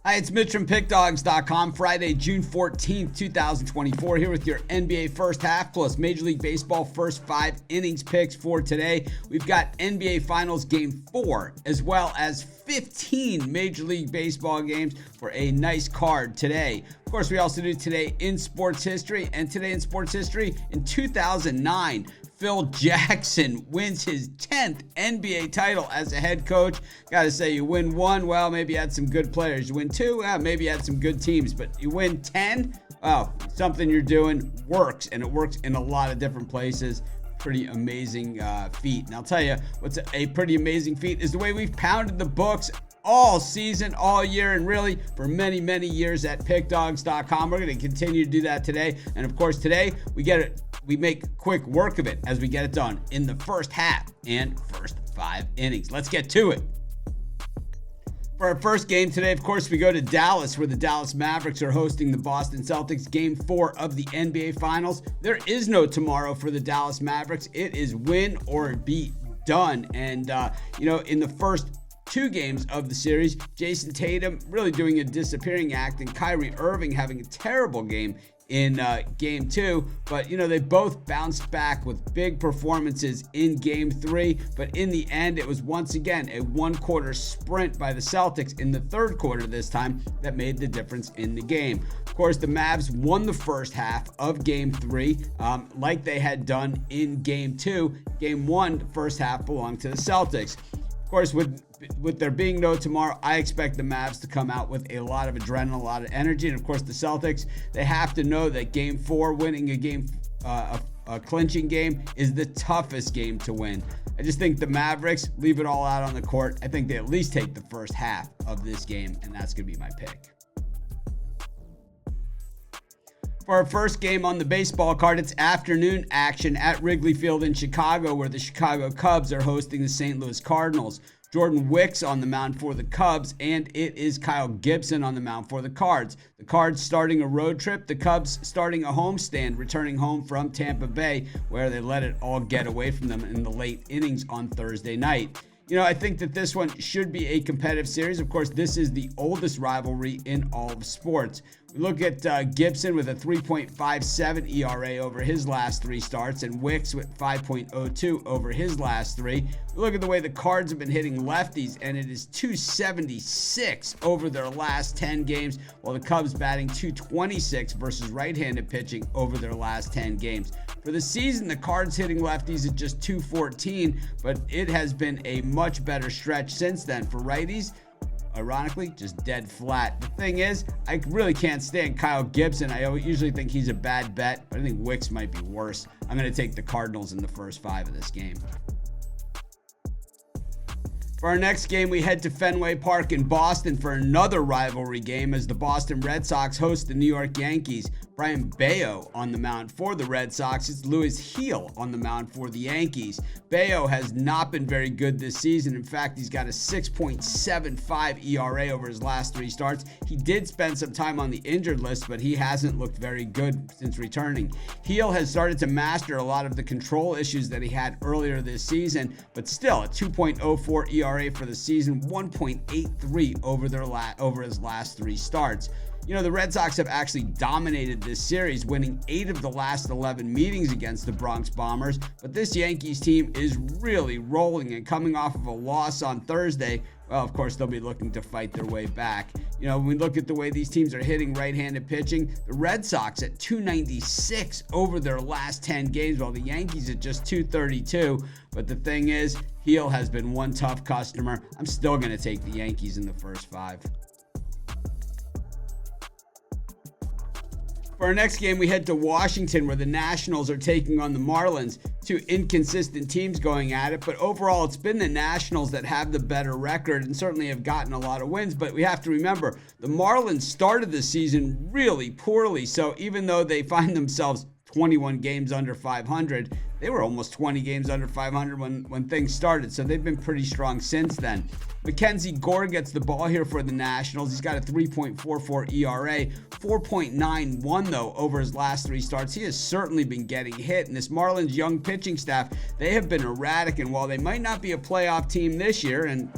Hi, it's Mitch from PickDawgz.com. Friday, June 14th, 2024, here with your NBA first half plus Major League Baseball first 5 innings picks for today. We've got NBA Finals Game 4 as well as 15 Major League Baseball games for a nice card today. Of course, we also do Today in Sports History, and Today in Sports History in 2009. Phil Jackson wins his 10th NBA title as a head coach. Got to say, you win one, well, maybe you had some good players. You win two, well, maybe you had some good teams. But you win 10, well, something you're doing works, and it works in a lot of different places. Pretty amazing feat. And I'll tell you, what's a pretty amazing feat is the way we've pounded the books all season, all year, and really for many, many years at PickDawgz.com. We're going to continue to do that today. And of course, today we make quick work of it as we get it done in the first half and first 5 innings. Let's get to it. For our first game today, of course, we go to Dallas, where the Dallas Mavericks are hosting the Boston Celtics. Game 4 of the NBA Finals. There is no tomorrow for the Dallas Mavericks. It is win or be done. And, in the first 2 games of the series, Jason Tatum really doing a disappearing act and Kyrie Irving having a terrible game in Game 2, but they both bounced back with big performances in Game 3, but in the end it was once again a one-quarter sprint by the Celtics in the third quarter this time that made the difference in the game. Of course, the Mavs won the first half of Game 3 like they had done in Game 2. Game 1, the first half belonged to the Celtics. Of course, with there being no tomorrow, I expect the Mavs to come out with a lot of adrenaline, a lot of energy. And of course, the Celtics, they have to know that Game 4, winning a game, a clinching game, is the toughest game to win. I just think the Mavericks leave it all out on the court. I think they at least take the first half of this game, and that's going to be my pick. For our first game on the baseball card, it's afternoon action at Wrigley Field in Chicago, where the Chicago Cubs are hosting the St. Louis Cardinals. Jordan Wicks on the mound for the Cubs, and it is Kyle Gibson on the mound for the Cards. The Cards starting a road trip, the Cubs starting a homestand, returning home from Tampa Bay, where they let it all get away from them in the late innings on Thursday night. I think that this one should be a competitive series. Of course, this is the oldest rivalry in all of sports. We look at Gibson with a 3.57 ERA over his last 3 starts, and Wicks with 5.02 over his last 3. We look at the way the Cards have been hitting lefties, and it is 276 over their last 10 games, while the Cubs batting 226 versus right-handed pitching over their last 10 games. For the season, the Cards hitting lefties at just 214, but it has been a much better stretch since then. For righties, ironically, just dead flat. The thing is, I really can't stand Kyle Gibson. I usually think he's a bad bet, but I think Wicks might be worse. I'm going to take the Cardinals in the first 5 of this game. For our next game, we head to Fenway Park in Boston for another rivalry game as the Boston Red Sox host the New York Yankees. Brian Bayo on the mound for the Red Sox. It's Louis Heel on the mound for the Yankees. Bayo has not been very good this season. In fact, he's got a 6.75 ERA over his last 3 starts. He did spend some time on the injured list, but he hasn't looked very good since returning. Heel has started to master a lot of the control issues that he had earlier this season, but still a 2.04 ERA for the season, 1.83 over his last 3 starts. The Red Sox have actually dominated this series, winning 8 of the last 11 meetings against the Bronx Bombers, but this Yankees team is really rolling, and coming off of a loss on Thursday, well, of course, they'll be looking to fight their way back. When we look at the way these teams are hitting right-handed pitching, the Red Sox at 296 over their last 10 games, while the Yankees at just 232. But the thing is, Heel has been one tough customer. I'm still going to take the Yankees in the first 5. For our next game, we head to Washington, where the Nationals are taking on the Marlins. 2 inconsistent teams going at it, but overall it's been the Nationals that have the better record and certainly have gotten a lot of wins. But we have to remember, the Marlins started the season really poorly, so even though they find themselves 21 games under 500, they were almost 20 games under 500 when things started, so they've been pretty strong since then. Mackenzie Gore gets the ball here for the Nationals. He's got a 3.44 ERA, 4.91 though over his last 3 starts. He has certainly been getting hit, and this Marlins young pitching staff, they have been erratic, and while they might not be a playoff team this year, and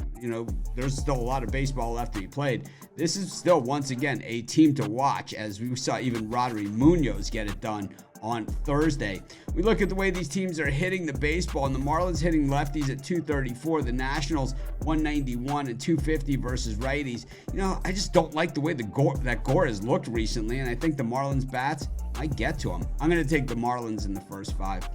there's still a lot of baseball left to be played. This is still, once again, a team to watch, as we saw even Rodri Munoz get it done on Thursday. We look at the way these teams are hitting the baseball, and the Marlins hitting lefties at 234, the Nationals 191 and 250 versus righties. I just don't like the way that Gore has looked recently, and I think the Marlins bats might get to him. I'm going to take the Marlins in the first 5.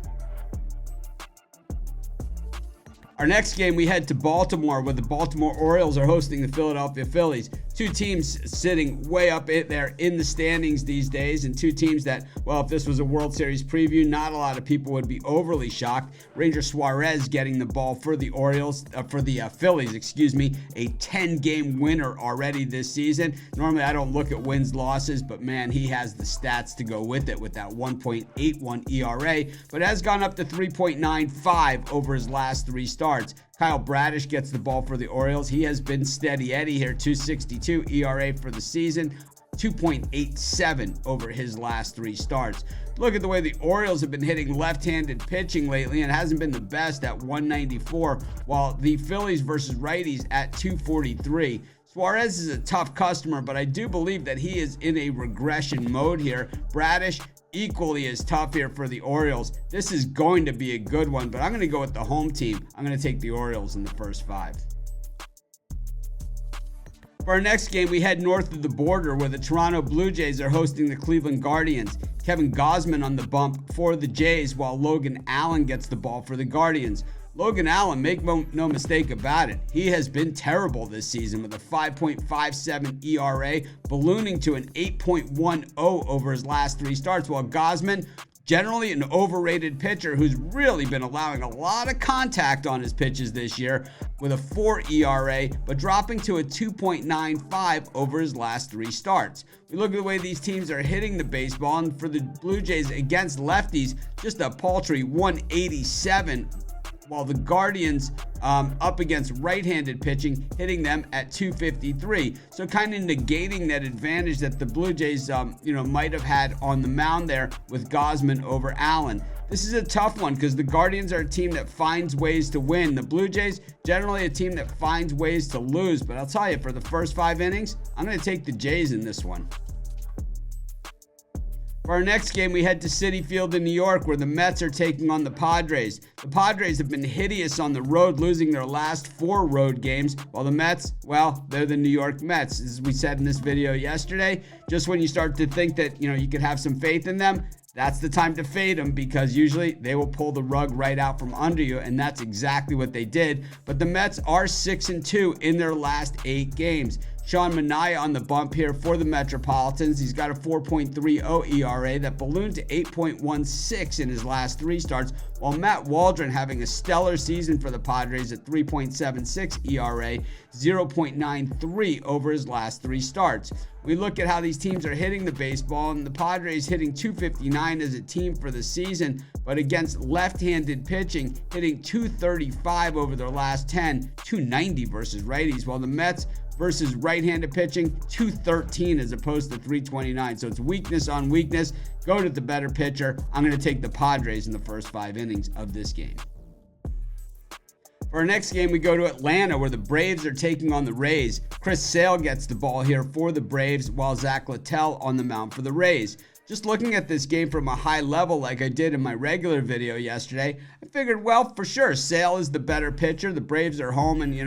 Our next game, we head to Baltimore, where the Baltimore Orioles are hosting the Philadelphia Phillies. Two teams sitting way up there in the standings these days, and two teams that, well, if this was a World Series preview, not a lot of people would be overly shocked. Ranger Suarez getting the ball for the Phillies, a 10-game winner already this season. Normally, I don't look at wins, losses, but man, he has the stats to go with it with that 1.81 ERA, but has gone up to 3.95 over his last 3 starts. Kyle Bradish gets the ball for the Orioles. He has been steady Eddie here, 2.62 ERA for the season, 2.87 over his last 3 starts. Look at the way the Orioles have been hitting left-handed pitching lately, and it hasn't been the best at 194, while the Phillies versus righties at 243. Suarez is a tough customer, but I do believe that he is in a regression mode here. Bradish equally as tough here for the Orioles. This is going to be a good one, but I'm going to go with the home team. I'm going to take the Orioles in the first 5. For our next game, we head north of the border, where the Toronto Blue Jays are hosting the Cleveland Guardians. Kevin Gausman on the bump for the Jays, while Logan Allen gets the ball for the Guardians. Logan Allen, make no mistake about it, he has been terrible this season with a 5.57 ERA, ballooning to an 8.10 over his last 3 starts, while Gausman, generally an overrated pitcher who's really been allowing a lot of contact on his pitches this year with a 4 ERA, but dropping to a 2.95 over his last 3 starts. We look at the way these teams are hitting the baseball, and for the Blue Jays against lefties, just a paltry 187, while the Guardians up against right-handed pitching, hitting them at 253. So kind of negating that advantage that the Blue Jays, might have had on the mound there with Gausman over Allen. This is a tough one because the Guardians are a team that finds ways to win. The Blue Jays, generally a team that finds ways to lose. But I'll tell you, for the first 5 innings, I'm going to take the Jays in this one. For our next game, we head to Citi Field in New York, where the Mets are taking on the Padres. The Padres have been hideous on the road, losing their last 4 road games, while the Mets, well, they're the New York Mets. As we said in this video yesterday, just when you start to think that, you could have some faith in them, that's the time to fade them, because usually they will pull the rug right out from under you, and that's exactly what they did. But the Mets are 6-2 in their last 8 games. Sean Manaea on the bump here for the Metropolitans. He's got a 4.30 ERA that ballooned to 8.16 in his last 3 starts, while Matt Waldron having a stellar season for the Padres at 3.76 ERA, 0.93 over his last 3 starts. We look at how these teams are hitting the baseball, and the Padres hitting 259 as a team for the season, but against left-handed pitching, hitting 235 over their last 10, 290 versus righties, while the Mets versus right-handed pitching, 213 as opposed to 329. So it's weakness on weakness. Go to the better pitcher. I'm going to take the Padres in the first 5 innings of this game. For our next game, we go to Atlanta, where the Braves are taking on the Rays. Chris Sale gets the ball here for the Braves, while Zach Littell on the mound for the Rays. Just looking at this game from a high level like I did in my regular video yesterday, I figured, well, for sure, Sale is the better pitcher. The Braves are home, and, they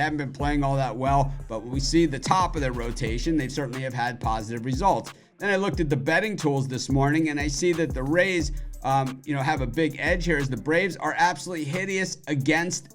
haven't been playing all that well. But when we see the top of their rotation, they certainly have had positive results. Then I looked at the betting tools this morning, and I see that the Rays, have a big edge here, as the Braves are absolutely hideous against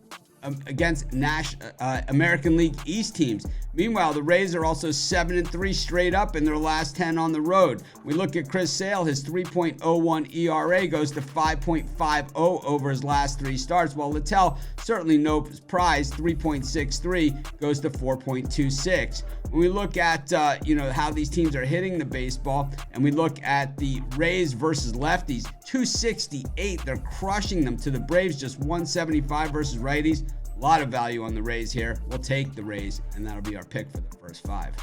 American League East teams. Meanwhile, the Rays are also 7-3 straight up in their last 10 on the road. We look at Chris Sale, his 3.01 ERA goes to 5.50 over his last 3 starts, while Littell, certainly no prize, 3.63 goes to 4.26. When we look at how these teams are hitting the baseball, and we look at the Rays versus lefties, 268, they're crushing them to the Braves, just 175 versus righties. A lot of value on the Rays here. We'll take the Rays, and that'll be our pick for the first 5.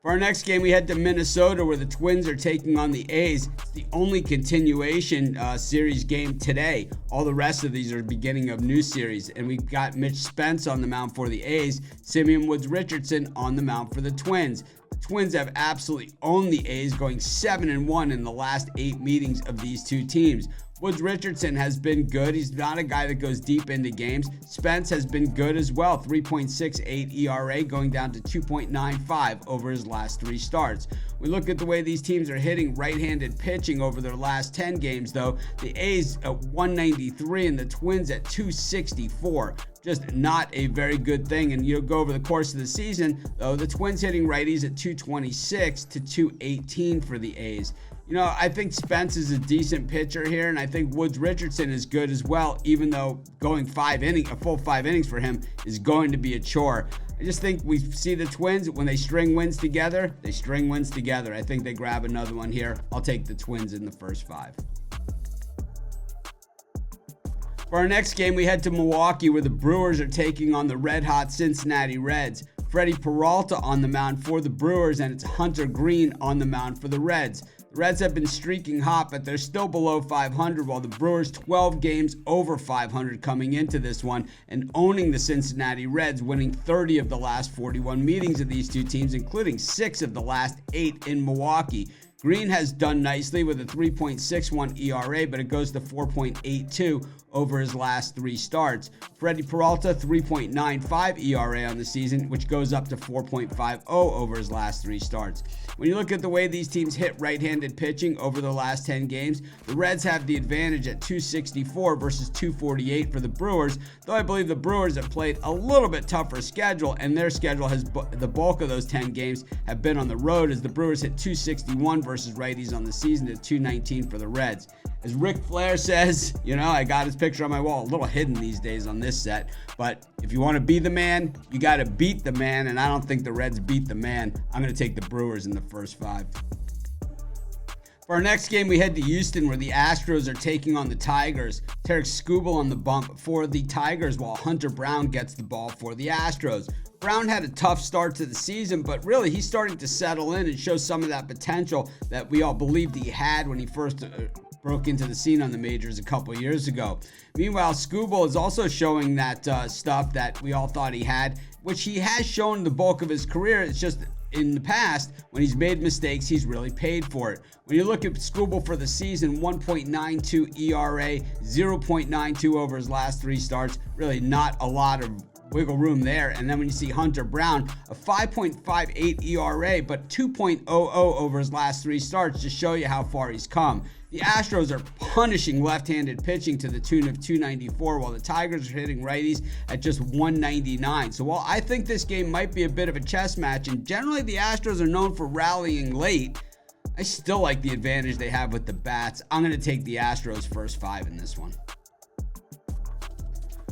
For For our next game, we head to Minnesota, where the Twins are taking on the A's. It's the only continuation series game today. All the rest of these are beginning of new series. And we've got Mitch Spence on the mound for the A's, Simeon Woods Richardson on the mound for the Twins. The Twins have absolutely owned the A's, going 7-1 in the last 8 meetings of these two teams. Woods Richardson has been good. He's not a guy that goes deep into games. Spence has been good as well. 3.68 ERA, going down to 2.95 over his last 3 starts. We look at the way these teams are hitting right-handed pitching over their last 10 games, though. The A's at 193 and the Twins at 264. Just not a very good thing. And you'll go over the course of the season, though, the Twins hitting righties at 226 to 218 for the A's. You know, I think Spence is a decent pitcher here, and I think Woods Richardson is good as well, even though going a full 5 innings for him is going to be a chore. I just think we see the Twins, when they string wins together, they string wins together. I think they grab another one here. I'll take the Twins in the first 5. For our next game, we head to Milwaukee, where the Brewers are taking on the red-hot Cincinnati Reds. Freddie Peralta on the mound for the Brewers, and it's Hunter Green on the mound for the Reds. The Reds have been streaking hot, but they're still below 500, while the Brewers 12 games over 500 coming into this one and owning the Cincinnati Reds, winning 30 of the last 41 meetings of these two teams, including 6 of the last 8 in Milwaukee. Green has done nicely with a 3.61 ERA, but it goes to 4.82 over his last 3 starts. Freddie Peralta, 3.95 ERA on the season, which goes up to 4.50 over his last 3 starts. When you look at the way these teams hit right-handed pitching over the last 10 games, the Reds have the advantage at 264 versus 248 for the Brewers, though I believe the Brewers have played a little bit tougher schedule, and their schedule has the bulk of those 10 games have been on the road, as the Brewers hit 261 versus righties on the season to 219 for the Reds. As Ric Flair says, you know, I got his picture on my wall, a little hidden these days on this set, but if you want to be the man, you got to beat the man, and I don't think the Reds beat the man. I'm going to take the Brewers in the first 5. For our next game, we head to Houston, where the Astros are taking on the Tigers. Tarek Skubal on the bump for the Tigers, while Hunter Brown gets the ball for the Astros. Brown had a tough start to the season, but really he's starting to settle in and show some of that potential that we all believed he had when he first broke into the scene on the majors a couple years ago. Meanwhile, Skubal is also showing that stuff that we all thought he had, which he has shown the bulk of his career. It's just in the past, when he's made mistakes, he's really paid for it. When you look at Skubal for the season, 1.92 ERA, 0.92 over his last 3 starts, really not a lot of wiggle room there. And then when you see Hunter Brown, a 5.58 ERA, but 2.00 over his last 3 starts, to show you how far he's come. The Astros are punishing left-handed pitching to the tune of 294, while the Tigers are hitting righties at just 199. So while I think this game might be a bit of a chess match, and generally the Astros are known for rallying late, I still like the advantage they have with the bats. I'm going to take the Astros first 5 in this one.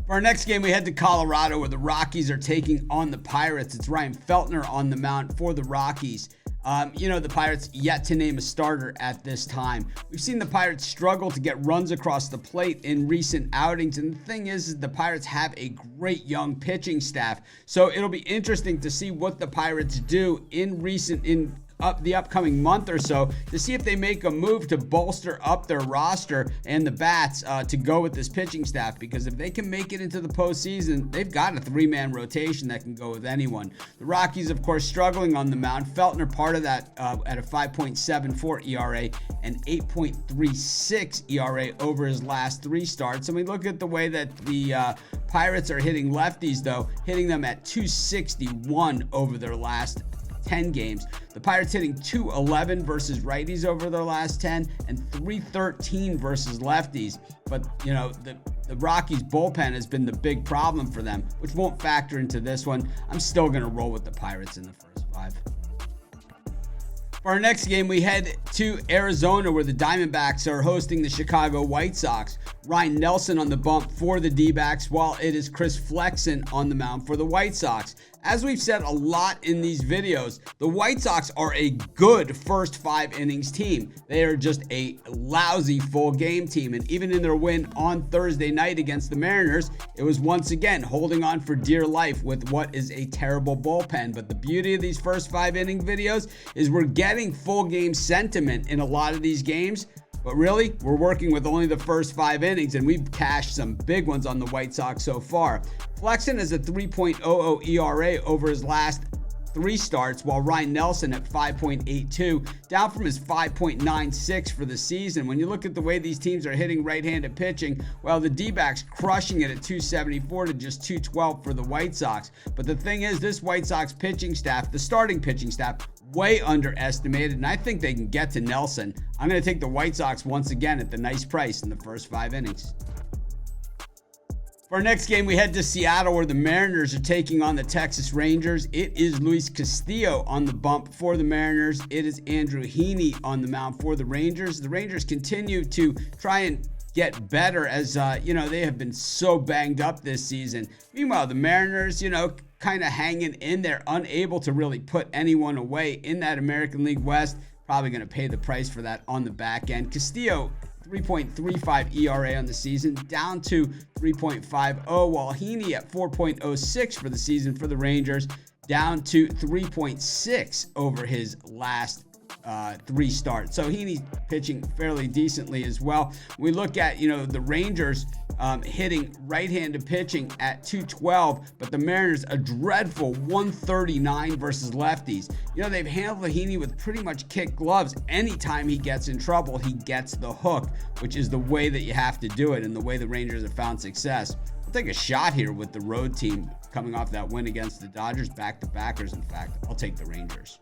For our next game, we head to Colorado, where the Rockies are taking on the Pirates. It's Ryan Feltner on the mound for the Rockies. The Pirates yet to name a starter at this time. We've seen the Pirates struggle to get runs across the plate in recent outings, and the thing is the Pirates have a great young pitching staff. So it'll be interesting to see what the Pirates do in the upcoming month or so, to see if they make a move to bolster up their roster and the bats to go with this pitching staff, because if they can make it into the postseason, they've got a 3-man rotation that can go with anyone. The Rockies, of course, struggling on the mound. Feltner part of that at a 5.74 ERA and 8.36 ERA over his last 3 starts. And we look at the way that the Pirates are hitting lefties, though, hitting them at 261 over their last 10 games. The Pirates hitting 211 versus righties over their last 10 and 313 versus lefties. But, the Rockies bullpen has been the big problem for them, which won't factor into this one. I'm still going to roll with the Pirates in the first 5. For our next game, we head to Arizona, where the Diamondbacks are hosting the Chicago White Sox. Ryan Nelson on the bump for the D-backs, while it is Chris Flexen on the mound for the White Sox. As we've said a lot in these videos, the White Sox are a good first 5 innings team. They are just a lousy full game team. And even in their win on Thursday night against the Mariners, it was once again holding on for dear life with what is a terrible bullpen. But the beauty of these first 5 inning videos is we're getting full game sentiment in a lot of these games. But really, we're working with only the first 5 innings, and we've cashed some big ones on the White Sox so far. Flexen has a 3.00 ERA over his last 3 starts, while Ryan Nelson at 5.82, down from his 5.96 for the season. When you look at the way these teams are hitting right-handed pitching, well, the D-backs crushing it at 274 to just 212 for the White Sox. But the thing is, this White Sox pitching staff, the starting pitching staff, way underestimated, and I think they can get to Nelson. I'm going to take the White Sox once again at the nice price in the first 5 innings. For our next game, we head to Seattle, where the Mariners are taking on the Texas Rangers. It is Luis Castillo on the bump for the Mariners. It is Andrew Heaney on the mound for the Rangers. The Rangers continue to try and get better as, they have been so banged up this season. Meanwhile, the Mariners, kind of hanging in there, unable to really put anyone away in that American League West. Probably going to pay the price for that on the back end. Castillo, 3.35 ERA on the season, down to 3.50, while Heaney at 4.06 for the season for the Rangers, down to 3.6 over his last 3 starts. So Heaney's pitching fairly decently as well. We look at, the Rangers hitting right-handed pitching at 212, but the Mariners a dreadful 139 versus lefties. They've handled Heaney with pretty much kick gloves. Anytime he gets in trouble, he gets the hook, which is the way that you have to do it and the way the Rangers have found success. I'll take a shot here with the road team coming off that win against the Dodgers, back-to-backers, in fact. I'll take the Rangers.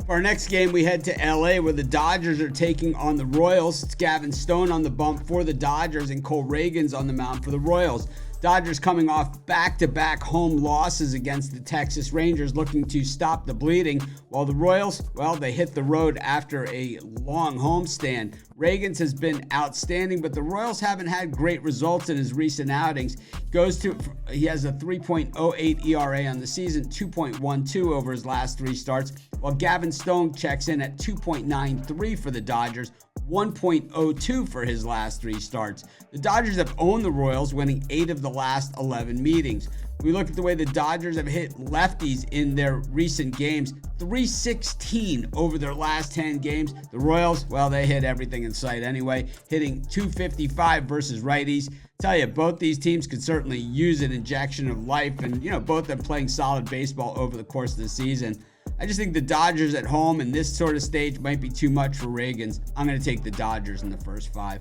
For our next game, we head to LA, where the Dodgers are taking on the Royals. It's Gavin Stone on the bump for the Dodgers and Cole Reagans on the mound for the Royals. Dodgers coming off back-to-back home losses against the Texas Rangers, looking to stop the bleeding, while the Royals, well, they hit the road after a long homestand. Reagans has been outstanding, but the Royals haven't had great results in his recent outings. He has a 3.08 ERA on the season, 2.12 over his last 3 starts, while Gavin Stone checks in at 2.93 for the Dodgers, 1.02 for his last 3 starts. The Dodgers have owned the Royals, winning 8 of the last 11 meetings. We look at the way the Dodgers have hit lefties in their recent games, 316 over their last 10 games. The Royals, well, they hit everything in sight anyway, hitting 255 versus righties. Tell you, both these teams could certainly use an injection of life, and both are playing solid baseball over the course of the season. I just think the Dodgers at home in this sort of stage might be too much for Reagans. I'm going to take the Dodgers in the first 5.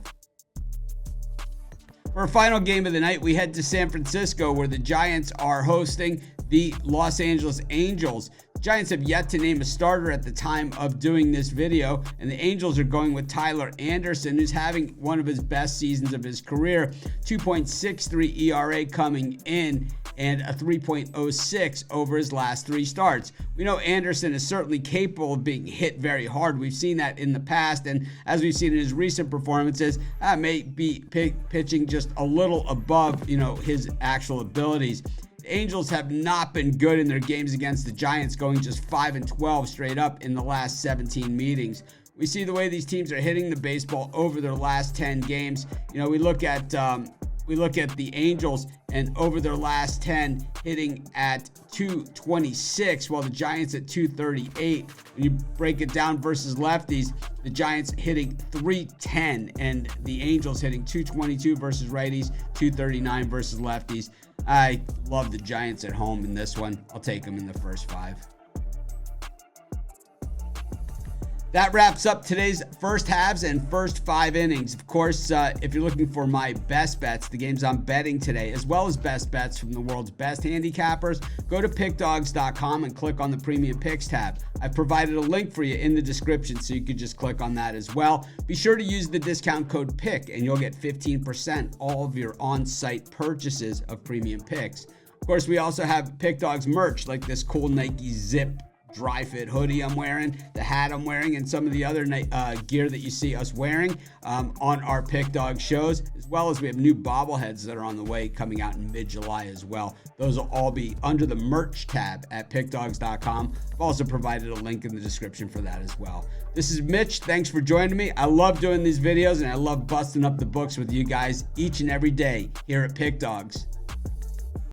For our final game of the night, we head to San Francisco, where the Giants are hosting the Los Angeles Angels. The Giants have yet to name a starter at the time of doing this video, and the Angels are going with Tyler Anderson, who's having one of his best seasons of his career. 2.63 ERA coming in and a 3.06 over his last 3 starts. We know Anderson is certainly capable of being hit very hard. We've seen that in the past, and as we've seen in his recent performances, may be pitching just a little above, his actual abilities. The Angels have not been good in their games against the Giants, going just 5-12 straight up in the last 17 meetings. We see the way these teams are hitting the baseball over their last 10 games. We look at the Angels, and over their last 10 hitting at 226, while the Giants at 238. When you break it down versus lefties, the Giants hitting 310 and the Angels hitting 222 versus righties, 239 versus lefties. I love the Giants at home in this one. I'll take them in the first 5. That wraps up today's first halves and first 5 innings. Of course, if you're looking for my best bets, the games I'm betting today, as well as best bets from the world's best handicappers, go to PickDawgz.com and click on the Premium Picks tab. I've provided a link for you in the description, so you could just click on that as well. Be sure to use the discount code PICK, and you'll get 15% all of your on-site purchases of Premium Picks. Of course, we also have PickDawgz merch, like this cool Nike Zip dry fit hoodie I'm wearing, the hat I'm wearing, and some of the other gear that you see us wearing on our PickDawgz shows, as well as we have new bobbleheads that are on the way coming out in mid-July as well. Those will all be under the merch tab at PickDawgz.com. I've also provided a link in the description for that as well. This is Mitch. Thanks for joining me. I love doing these videos, and I love busting up the books with you guys each and every day here at PickDawgz.